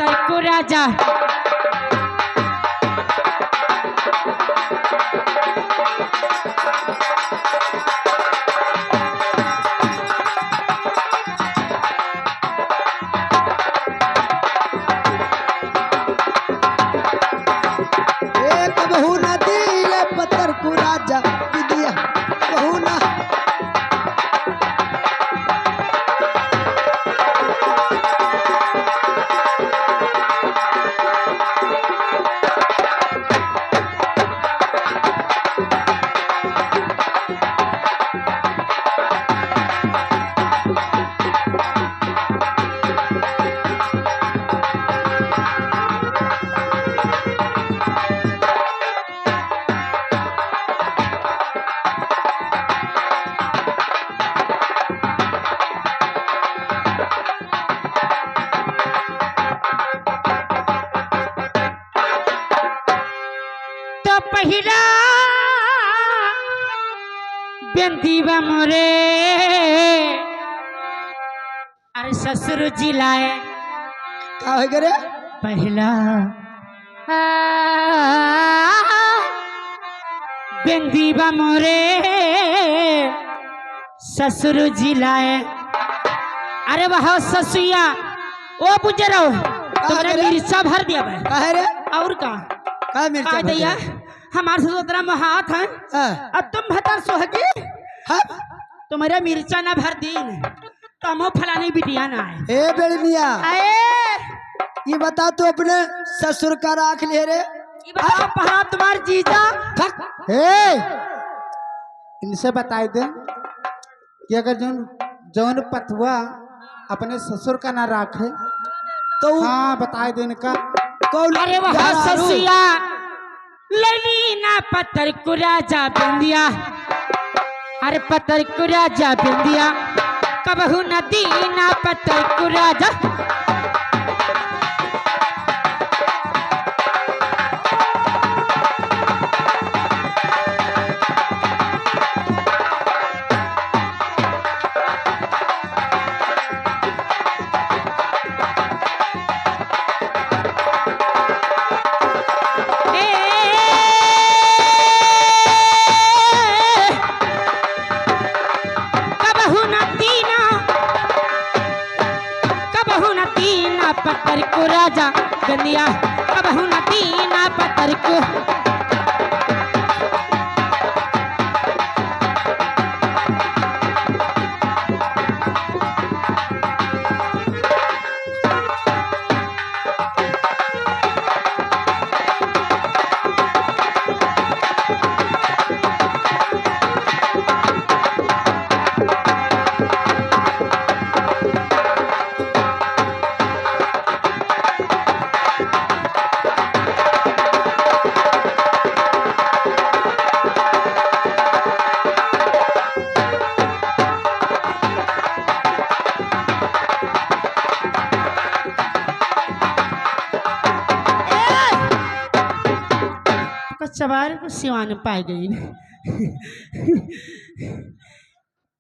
पत्थर को राजा बहू न दिए पत्थर को राजा दिया बहू न पहिरा बेंदीवा मोरे अरे ससुर जिलाए का हो गरे पहला बेंदीवा मोरे ससुर जिलाए। अरे वाह ससुया ओ बुजरो तुमने मिर्चा भर दिया भाई काहे रे और का मिर्चा दैया हमारे से उतना महात है अब तुम भतर सोहगी तुम्हारा मिर्चा ना भर दिन तमो फलानी बिटिया ना है ए बेड़निया ये बता तू अपने ससुर का राख ले रे ये बता पहला तुम्हार जीजा इनसे बताई दे कि अगर जौन पथुआ अपने ससुर का ना राखे तो हाँ बताए दे इनका कौन। अरे वह ससिया ललीना पत्थर को राजा बिंदिया अरे पत्थर को राजा बिंदिया कबहू नदी ना पत्थर को राजा पत्थर को राजा गंदिया अब हूं नदीना पत्थर को सवार को सिवान पाई गई।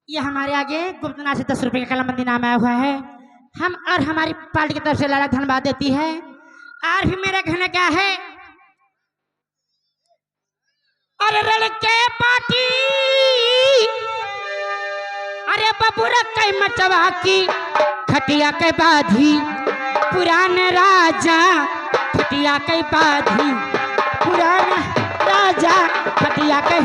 ये हमारे आगे गुप्तनाथ से 10 रुपए का कलमबंदी नाम आया हुआ है। हम और हमारी पार्टी की तरफ से लाला धन्यवाद देती है। और भी मेरा कहना क्या है, अरे लड़के पार्टी अरे बबूरा कई मचवा की खटिया के बाधी पुराने राजा खटिया के बाधी पुराना राजा खटिया के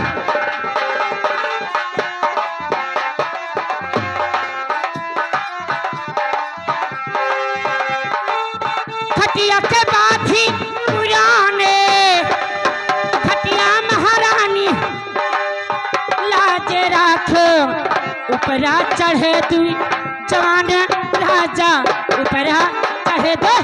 खटिया के बाधी पुराने खटिया महारानी लाजे राखो ऊपरा चढ़े तू जवान राजा ऊपरा चढ़े दो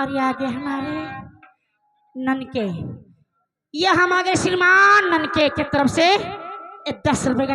और ये आगे हमारे ननके, ये हम आगे श्रीमान ननके की तरफ से 10 रुपए का